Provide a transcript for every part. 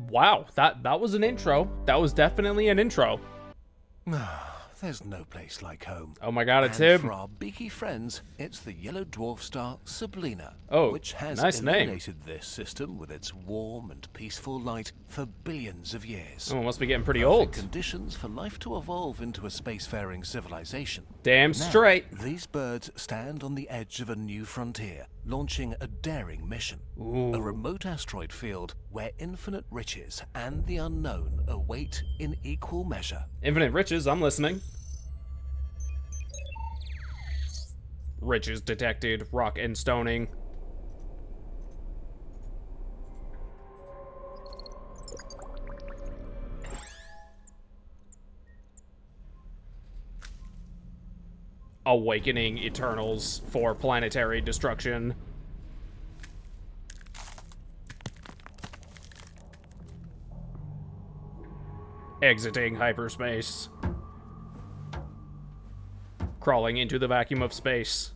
Wow, that was an intro. That was definitely an intro. There's no place like home. Oh my god, it's and him. For our beaky friends, it's the yellow dwarf star Sablina, Oh, which has nice name. illuminated this system with its warm and peaceful light for billions of years. Oh, it must be getting pretty Perfect old. Conditions for life to evolve into a spacefaring civilization. Damn Now, straight. these birds stand on the edge of a new frontier, launching a daring mission. Ooh. A remote asteroid field where infinite riches and the unknown await in equal measure. Infinite riches, I'm listening. Riches detected, rock and stoning. Awakening Eternals for planetary destruction. Exiting hyperspace. Crawling into the vacuum of space.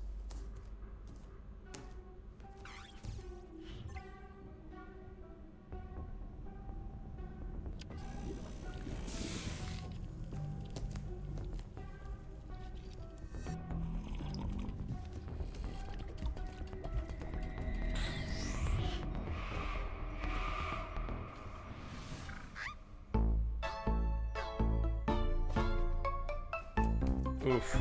Oof.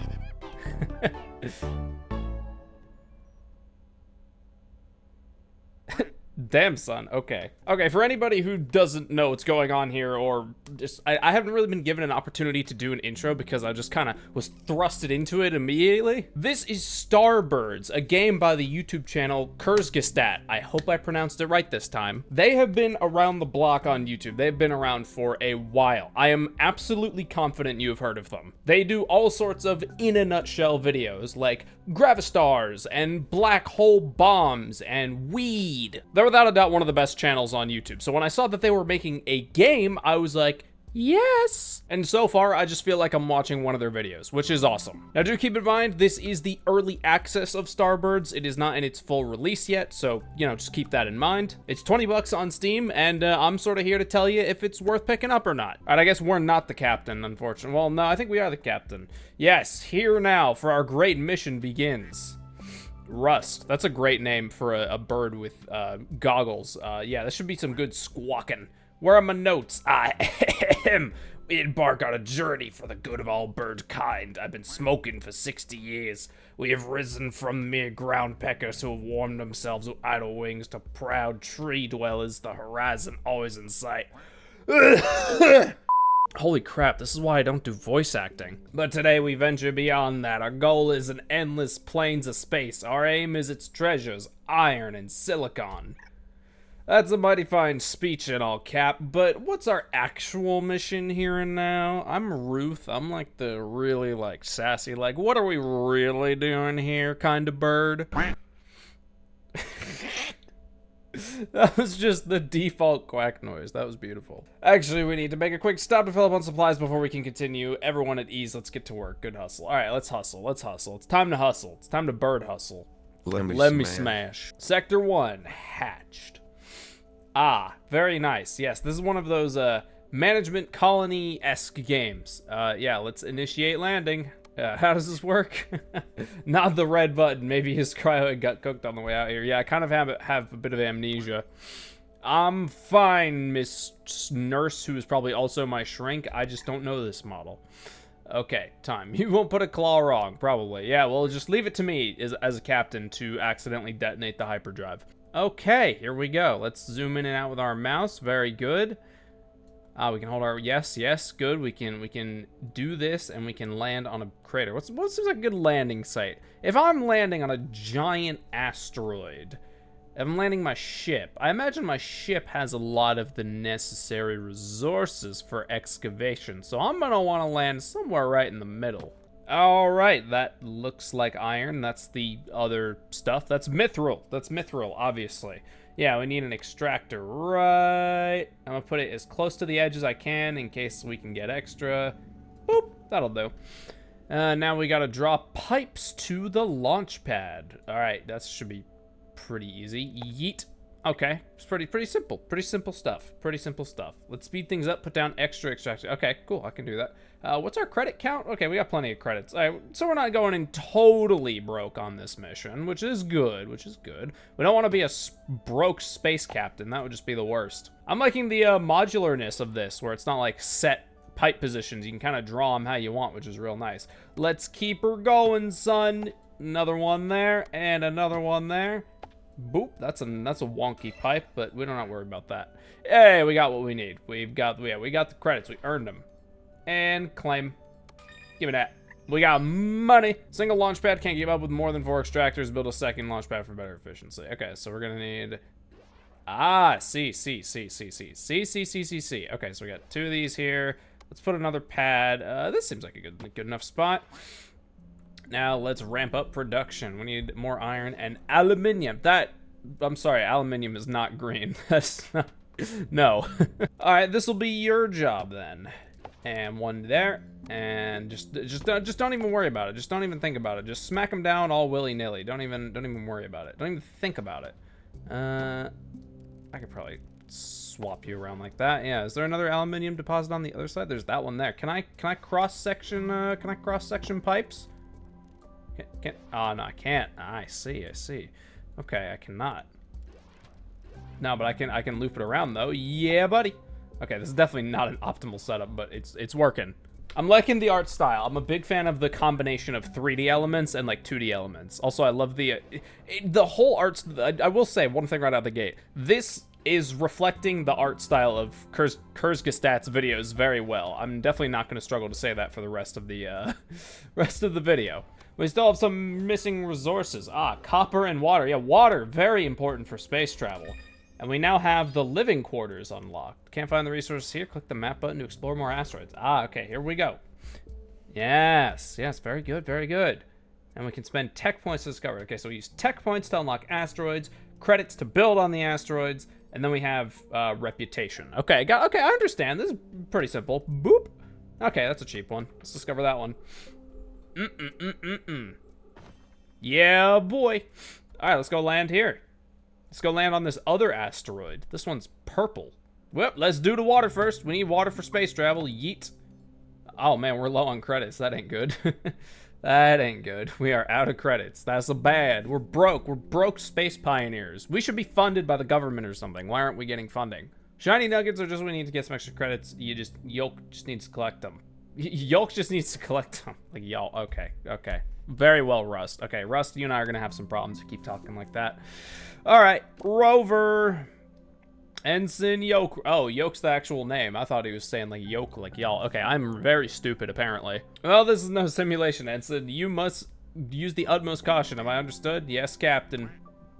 Damn, son. Okay. Okay, for anybody who doesn't know what's going on here, or just, I haven't really been given an opportunity to do an intro because I just kind of was thrusted into it immediately. This is Starbirds, a game by the YouTube channel Kurzgesagt. I hope I pronounced it right this time. They have been around the block on YouTube. They've been around for a while. I am absolutely confident you have heard of them. They do all sorts of in a nutshell videos, like Gravistars and black hole bombs and weed. They're without a doubt one of the best channels on YouTube. So when I saw that they were making a game, I was like, yes! And so far, I just feel like I'm watching one of their videos, which is awesome. Now do keep in mind, this is the early access of Starbirds. It is not in its full release yet, so, you know, just keep that in mind. It's 20 bucks on Steam, and I'm sort of here to tell you if it's worth picking up or not. All right, I guess we're not the captain, unfortunately. Well, no, I think we are the captain. Yes, here now, for our great mission begins. Rust. That's a great name for a bird with goggles. Yeah, this should be some good squawking. Where are my notes? We embark on a journey for the good of all bird kind. I've been smoking for 60 years. We have risen from mere ground peckers who have warmed themselves with idle wings to proud tree dwellers, the horizon always in sight. Holy crap, this is why I don't do voice acting. But today we venture beyond that. Our goal is an endless plains of space. Our aim is its treasures, iron and silicon. That's a mighty fine speech and all, Cap, but what's our actual mission here and now? I'm Ruth. I'm like the really like sassy, like, what are we really doing here kind of bird? That was just the default quack noise. That was beautiful. Actually, we need to make a quick stop to fill up on supplies before we can continue. Everyone at ease, let's get to work. Good hustle. All right, let's hustle. Let's hustle. It's time to hustle. It's time to bird hustle. Let me smash. Sector 1, hatched. Ah, very nice. Yes, this is one of those management colony-esque games. Yeah, let's initiate landing. How does this work? Not the red button. Maybe his cryo got cooked on the way out here. Yeah, I kind of have a bit of amnesia. I'm fine, Miss Nurse, who is probably also my shrink. I just don't know this model. Okay, time. You won't put a claw wrong, probably. Yeah, well, just leave it to me as a captain to accidentally detonate the hyperdrive. Okay, here we go. Let's zoom in and out with our mouse. Very good. We can hold our yes, good. We can do this, and we can land on a crater. What seems like a good landing site? If I'm landing on a giant asteroid, if I'm landing my ship, I imagine my ship has a lot of the necessary resources for excavation. So I'm gonna want to land somewhere right in the middle. All right, that looks like iron. That's the other stuff. That's mithril. That's mithril, obviously. Yeah, we need an extractor right. I'm gonna put it as close to the edge as I can in case we can get extra. Boop, that'll do. Now we gotta draw pipes to the launch pad. All right, that should be pretty easy. Yeet. Okay, it's pretty simple. Pretty simple stuff. Pretty simple stuff. Let's speed things up, put down extra extraction. Okay, cool, I can do that. What's our credit count? Okay, we got plenty of credits. All right, so we're not going in totally broke on this mission, which is good, We don't want to be a broke space captain. That would just be the worst. I'm liking the modularness of this, where it's not like set pipe positions. You can kind of draw them how you want, which is real nice. Let's keep her going, son. Another one there, and another one there. Boop, that's a wonky pipe, but we don't have to worry about that. Hey, we got what we need. We got the credits. We earned them. And claim. Give me that. We got money. Single launch pad can't keep up with more than 4 extractors. Build a second launch pad for better efficiency. Okay, so we're gonna need C. Okay, so we got 2 of these here. Let's put another pad. This seems like a good enough spot. Now let's ramp up production. We need more iron and aluminium. I'm sorry, aluminium is not green. That's not, no. All right, this will be your job then. And 1 there, and just don't even worry about it. Just don't even think about it. Just smack them down all willy-nilly. Don't even worry about it. Don't even think about it. I could probably swap you around like that. Yeah, is there another aluminium deposit on the other side? There's that one there. Can I cross section pipes? Oh, no, I can't. I see. Okay, I cannot. No, but I can loop it around, though. Yeah, buddy. Okay, this is definitely not an optimal setup, but it's working. I'm liking the art style. I'm a big fan of the combination of 3D elements and, like, 2D elements. Also, I love the whole art... I will say one thing right out the gate. This is reflecting the art style of Kurzgestat's videos very well. I'm definitely not going to struggle to say that for the rest of the video. We still have some missing resources. Copper and water. Yeah, water, very important for space travel. And we now have the living quarters unlocked. Can't find the resources here. Click the map button to explore more asteroids. Okay, here we go. Yes, very good. And we can spend tech points to discover. Okay, so we use tech points to unlock asteroids, credits to build on the asteroids, and then we have reputation. Okay, I understand. This is pretty simple. Boop. Okay, that's a cheap one. Let's discover that one. Yeah, boy. All right, let's go land here. Let's go land on this other asteroid. This one's purple. Well, let's do the water first. We need water for space travel. Yeet. Oh, man, we're low on credits. That ain't good. That ain't good. We are out of credits. That's a bad. We're broke. We're broke space pioneers. We should be funded by the government or something. Why aren't we getting funding? Shiny nuggets are just we need to get some extra credits. Yolk just needs to collect them. Yolk just needs to collect them. Like, y'all. Okay. Very well, Rust. Okay, Rust, you and I are going to have some problems if we keep talking like that. All right, Rover. Ensign Yoke. Oh, Yoke's the actual name. I thought he was saying like Yoke, like y'all. Okay, I'm very stupid, apparently. Well, this is no simulation, Ensign. You must use the utmost caution. Have I understood? Yes, Captain.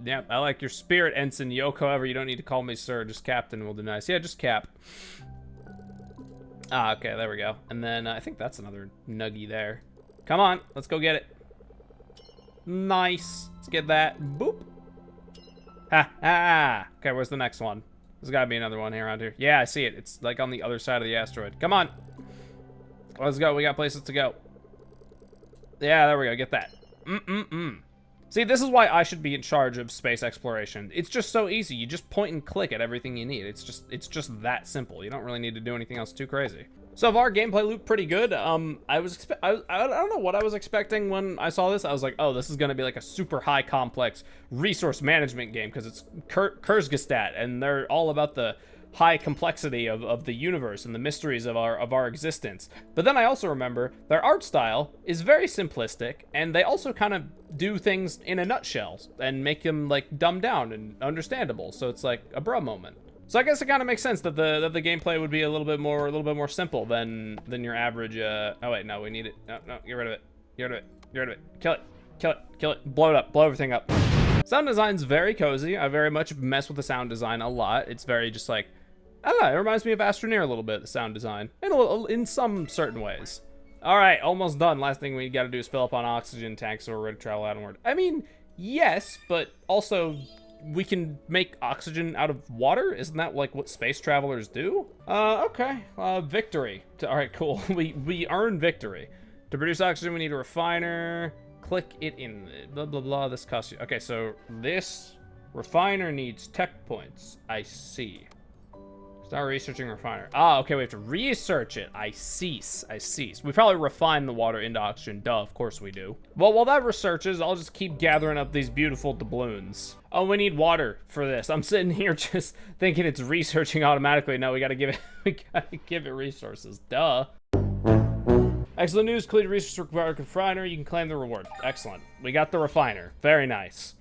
Yep, I like your spirit, Ensign Yoke. However, you don't need to call me sir. Just Captain will be nice. Yeah, just Cap. Okay, there we go. And then I think that's another nuggie there. Come on, let's go get it. Nice. Let's get that. Boop. Ha. Okay, where's the next one? There's gotta be another one here around here. Yeah, I see it. It's like on the other side of the asteroid. Come on. Let's go. We got places to go. Yeah, there we go. Get that. See, this is why I should be in charge of space exploration. It's just so easy. You just point and click at everything you need. It's just that simple. You don't really need to do anything else too crazy. So far, gameplay looked pretty good. I don't know what I was expecting when I saw this. I was like, oh, this is gonna be like a super high complex resource management game because it's Kurzgesagt, and they're all about the high complexity of the universe and the mysteries of our existence. But then I also remember their art style is very simplistic, and they also kind of do things in a nutshell and make them like dumbed down and understandable. So it's like a bro moment. So I guess it kind of makes sense that the gameplay would be a little bit more simple than your average. Oh wait, no, we need it. No, get rid of it. Get rid of it. Kill it. Blow it up. Blow everything up. Sound design's very cozy. I very much mess with the sound design a lot. It's very just like, I don't know, it reminds me of Astroneer a little bit, the sound design, in some certain ways. All right, almost done. Last thing we got to do is fill up on oxygen tanks so we're ready to travel outward. I mean, yes, but also we can make oxygen out of water? Isn't that like what space travelers do? Okay, victory. All right, cool. We earn victory. To produce oxygen, we need a refiner. Click it in, blah, blah, blah. This costs you. Okay, so this Refiner needs tech points. I see. Start researching refiner. Ah, okay, we have to research it. I cease. We probably refine the water into oxygen. Duh, of course we do. Well, while that researches, I'll just keep gathering up these beautiful doubloons. Oh, we need water for this. I'm sitting here just thinking it's researching automatically. No, we gotta give it resources. Duh. Excellent news. Complete research required refiner. You can claim the reward. Excellent. We got the refiner. Very nice.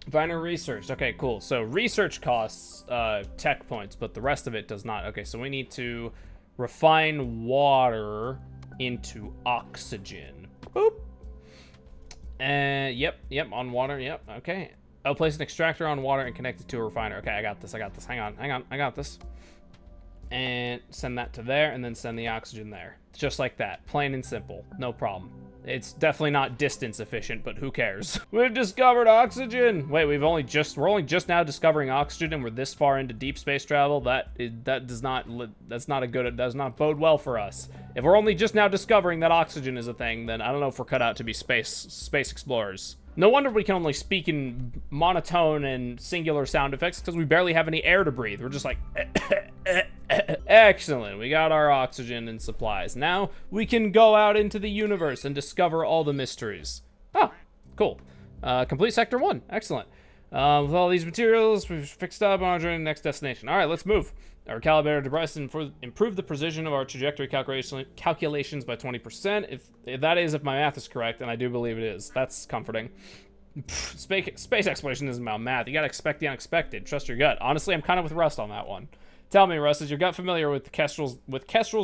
Refiner research. Okay, cool. So research costs tech points, but the rest of it does not. Okay, so we need to refine water into oxygen. Boop. And yep, on water. Yep. Okay. I'll place an extractor on water and connect it to a refiner. Okay, I got this. Hang on. I got this. And send that to there, and then send the oxygen there. Just like that. Plain and simple. No problem. It's definitely not distance efficient, but who cares? We've discovered oxygen. Wait, we're only just now discovering oxygen, and we're this far into deep space travel. That does not bode well for us. If we're only just now discovering that oxygen is a thing, then I don't know if we're cut out to be space explorers. No wonder we can only speak in monotone and singular sound effects, because we barely have any air to breathe. We're just like, excellent. We got our oxygen and supplies. Now we can go out into the universe and discover all the mysteries. Oh, cool. Complete Sector 1. Excellent. With all these materials, we've fixed up on our journey to the next destination. All right, let's move. Our calibrator device improve the precision of our trajectory calculations by 20%. If my math is correct, and I do believe it is, that's comforting. Space exploration isn't about math. You gotta expect the unexpected. Trust your gut. Honestly, I'm kind of with Rust on that one. Tell me, Russ, is your gut familiar with Kestrel's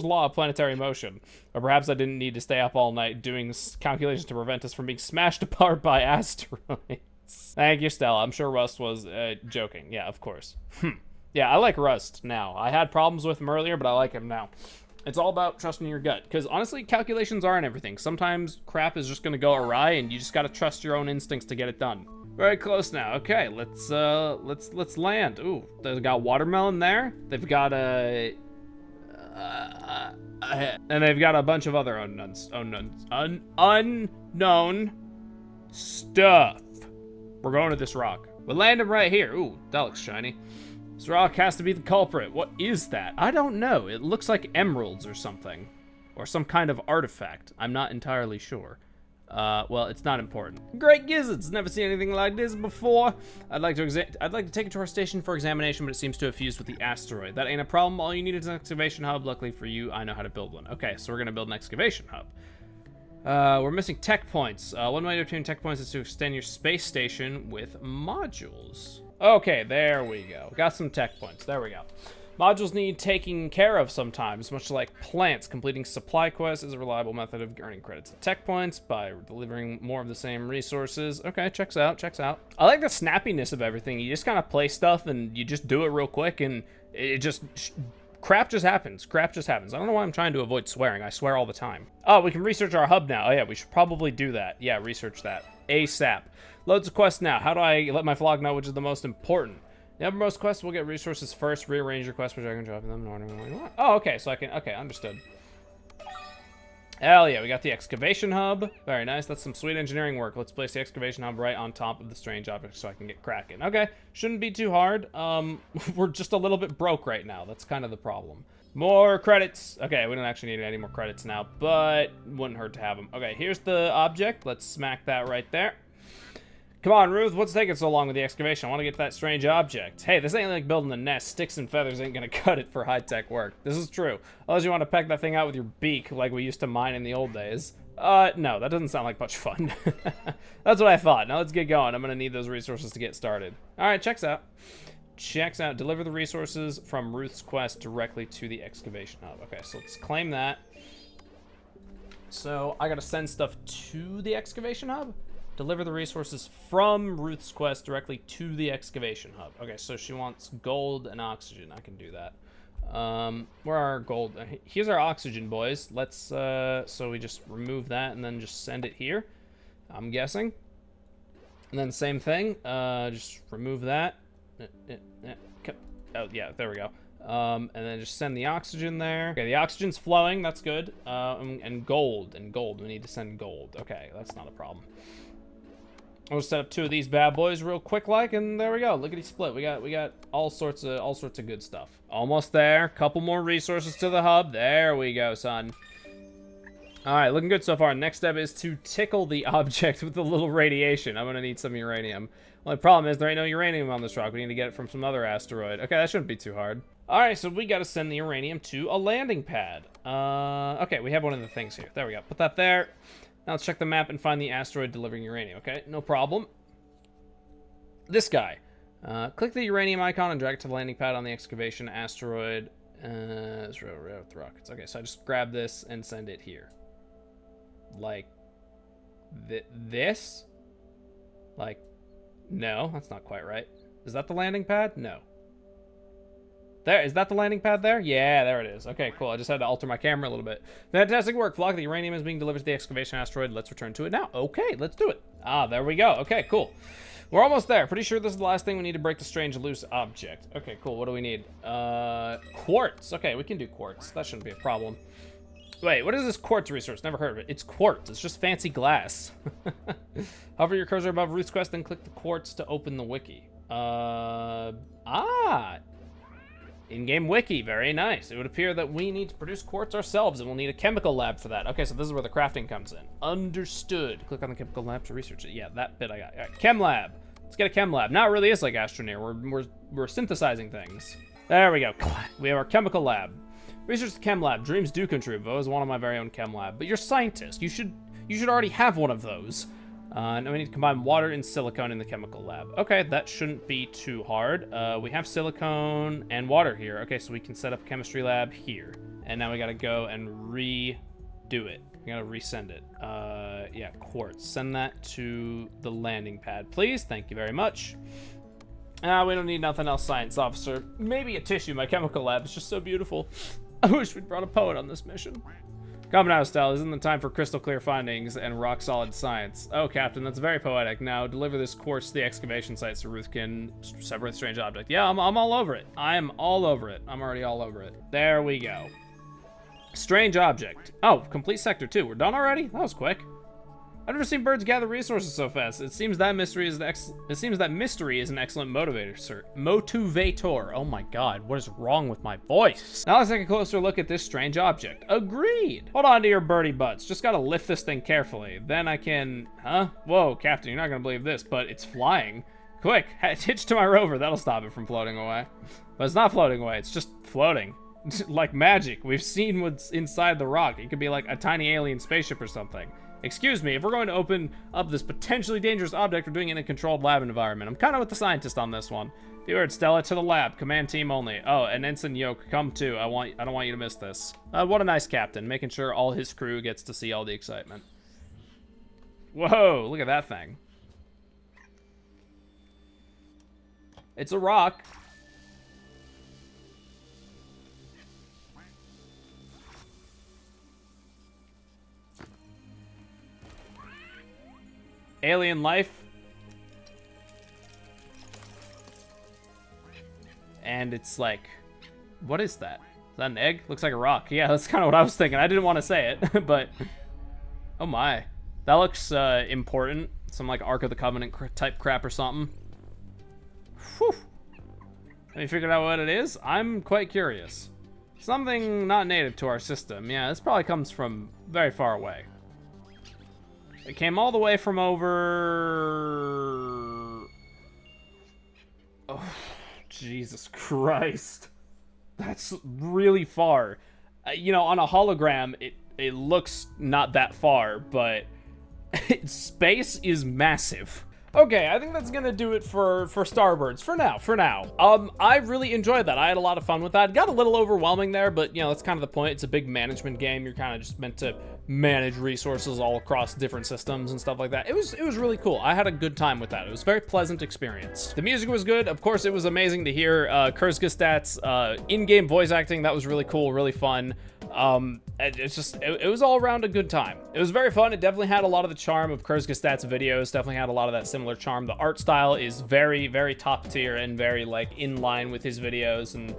law of planetary motion? Or perhaps I didn't need to stay up all night doing calculations to prevent us from being smashed apart by asteroids. Thank you, Stella. I'm sure Rust was joking. Yeah, of course. Yeah, I like Rust now. I had problems with him earlier, but I like him now. It's all about trusting your gut, because honestly, calculations aren't everything. Sometimes crap is just gonna go awry, and you just gotta trust your own instincts to get it done. Very close now. Okay, let's land. Ooh, they've got watermelon there. They've got and they've got a bunch of other unknown stuff. We're going to this rock. We'll land him right here. Ooh, that looks shiny. This rock has to be the culprit. What is that? I don't know. It looks like emeralds or something. Or some kind of artifact. I'm not entirely sure. Well, it's not important. Great gizzards! Never seen anything like this before. I'd like to take it to our station for examination, but it seems to have fused with the asteroid. That ain't a problem. All you need is an excavation hub. Luckily for you, I know how to build one. Okay, so we're gonna build an excavation hub. We're missing tech points. One way to obtain tech points is to extend your space station with modules. Okay, there we go. Got some tech points. There we go. Modules need taking care of sometimes, much like plants. Completing supply quests is a reliable method of earning credits and tech points by delivering more of the same resources. Okay, checks out. I like the snappiness of everything. You just kind of play stuff and you just do it real quick, and it just... crap just happens. I don't know why I'm trying to avoid swearing. I swear all the time. Oh, we can research our hub now. Oh yeah, we should probably do that. Yeah, research that. ASAP. Loads of quests now. How do I let my vlog know which is the most important? The uppermost quests will get resources first. Rearrange your quests, which I can drop them in order you want. Oh, okay, so I can... Okay, understood. Hell yeah, we got the excavation hub. Very nice. That's some sweet engineering work. Let's place the excavation hub right on top of the strange object so I can get cracking. Okay, shouldn't be too hard. We're just a little bit broke right now. That's kind of the problem. More credits. Okay, we don't actually need any more credits now, but wouldn't hurt to have them. Okay, here's the object. Let's smack that right there. Come on, Ruth, what's taking so long with the excavation? I want to get to that strange object. Hey, this ain't like building a nest. Sticks and feathers ain't gonna cut it for high-tech work. This is true. Unless you want to peck that thing out with your beak like we used to mine in the old days. No, that doesn't sound like much fun. That's what I thought. Now let's get going. I'm gonna need those resources to get started. All right, checks out. Deliver the resources from Ruth's quest directly to the excavation hub. Okay, so let's claim that. So I gotta send stuff to the excavation hub? Deliver the resources from Ruth's quest directly to the excavation hub. Okay, so she wants gold and oxygen. I can do that. Where are our gold? Here's our oxygen, boys. Let's, so we just remove that and then just send it here, I'm guessing. And then same thing, just remove that. Oh, yeah, there we go. And then just send the oxygen there. Okay, the oxygen's flowing, that's good. And gold, we need to send gold. Okay, that's not a problem. We'll set up 2 of these bad boys real quick like, and there we go. Lickety split. We got all sorts of good stuff. Almost there. Couple more resources to the hub. There we go, son. All right, looking good so far. Next step is to tickle the object with a little radiation. I'm gonna need some uranium. Only problem is there ain't no uranium on this rock. We need to get it from some other asteroid. Okay, that shouldn't be too hard. All right, so we got to send the uranium to a landing pad. Okay, we have one of the things here. There we go. Put that there. Now let's check the map and find the asteroid delivering uranium. Okay, no problem. This guy. Click the uranium icon and drag it to the landing pad on the excavation asteroid. It's real with rockets. Okay, so I just grab this and send it here. Like this? Like, no, that's not quite right. Is that the landing pad? No. There, is that the landing pad there? Yeah, there it is. Okay, cool. I just had to alter my camera a little bit. Fantastic work, Flock. The uranium is being delivered to the excavation asteroid. Let's return to it now. Okay, let's do it. Ah, there we go. Okay, cool. We're almost there. Pretty sure this is the last thing we need to break the strange loose object. Okay, cool. What do we need? Quartz. Okay, we can do quartz. That shouldn't be a problem. Wait, what is this quartz resource? Never heard of it. It's quartz. It's just fancy glass. Hover your cursor above Ruth's quest, then click the quartz to open the wiki. In-game wiki, very nice. It would appear that we need to produce quartz ourselves, and we'll need a chemical lab for that. Okay, so this is where the crafting comes in. Understood. Click on the chemical lab to research it. Yeah, that bit I got. All right, chem lab. Let's get a chem lab. Now it really is like Astroneer. We're synthesizing things. There we go. We have our chemical lab. Research the chem lab. Dreams do come true. Vo is one of my very own chem lab. But you're a scientist. You should already have one of those. Now we need to combine water and silicone in the chemical lab. Okay, that shouldn't be too hard. We have silicone and water here. Okay, so we can set up a chemistry lab here. And now we gotta go and redo it. We gotta resend it. Yeah, quartz. Send that to the landing pad, please. Thank you very much. We don't need nothing else, science officer. Maybe a tissue. My chemical lab is just so beautiful. I wish we'd brought a poet on this mission. Come now, Stella. Isn't the time for crystal clear findings and rock solid science? Oh, Captain, that's very poetic. Now deliver this quartz to the excavation site so Ruth can separate the strange object. Yeah, I'm all over it. I'm all over it. I'm already all over it. There we go. Strange object. Oh, complete sector 2. We're done already? That was quick. I've never seen birds gather resources so fast. It seems that mystery is an excellent motivator, sir. Motivator. Oh my god, what is wrong with my voice? Now let's take a closer look at this strange object. Agreed. Hold on to your birdie butts. Just gotta lift this thing carefully. Then I can... Huh? Whoa, Captain, you're not gonna believe this, but it's flying. Quick, hitch to my rover. That'll stop it from floating away. But it's not floating away. It's just floating. Like magic. We've seen what's inside the rock. It could be like a tiny alien spaceship or something. Excuse me, if we're going to open up this potentially dangerous object, we're doing it in a controlled lab environment. I'm kind of with the scientist on this one. Keyword, Stella to the lab. Command team only. Oh, and Ensign Yoke, come too. I don't want you to miss this. What a nice captain, making sure all his crew gets to see all the excitement. Whoa, look at that thing. It's a rock. Alien life. And it's like, what is that? Is that an egg? Looks like a rock. Yeah, that's kind of what I was thinking. I didn't want to say it, but oh my. That looks important. Some like Ark of the Covenant type crap or something. Whew. Have you figured out what it is? I'm quite curious. Something not native to our system. Yeah, this probably comes from very far away. It came all the way from over... Oh, Jesus Christ. That's really far. You know, on a hologram, it looks not that far, but space is massive. Okay, I think that's gonna do it for Starbirds, for now. I really enjoyed that. I had a lot of fun with that. Got a little overwhelming there, but, you know, that's kind of the point. It's a big management game. You're kind of just meant to manage resources all across different systems and stuff like that. It was really cool. I had a good time with that. It was a very pleasant experience. The music was good. Of course, it was amazing to hear Kurzgestat's in-game voice acting. That was really cool, really fun. It was all around a good time. It was very fun. It definitely had a lot of the charm of Kurzgestat's videos. Definitely had a lot of that similar charm. The art style is very, very top tier and very like in line with his videos, and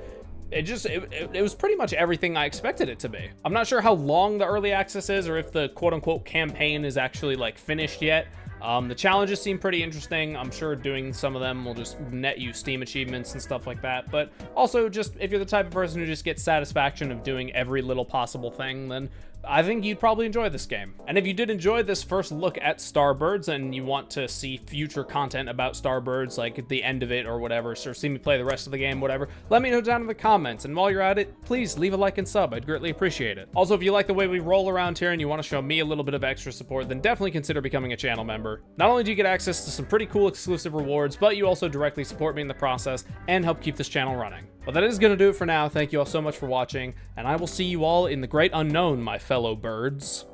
it was pretty much everything I expected it to be. I'm not sure how long the early access is or if the quote-unquote campaign is actually like finished yet. The challenges seem pretty interesting. I'm sure doing some of them will just net you Steam achievements and stuff like that. But also, just if you're the type of person who just gets satisfaction of doing every little possible thing, then I think you'd probably enjoy this game. And if you did enjoy this first look at Starbirds and you want to see future content about Starbirds, like at the end of it or whatever, or see me play the rest of the game, whatever, let me know down in the comments. And while you're at it, please leave a like and sub. I'd greatly appreciate it. Also, if you like the way we roll around here and you want to show me a little bit of extra support, then definitely consider becoming a channel member. Not only do you get access to some pretty cool exclusive rewards, but you also directly support me in the process and help keep this channel running. But that is going to do it for now. Thank you all so much for watching, and I will see you all in the great unknown, my fellow birds.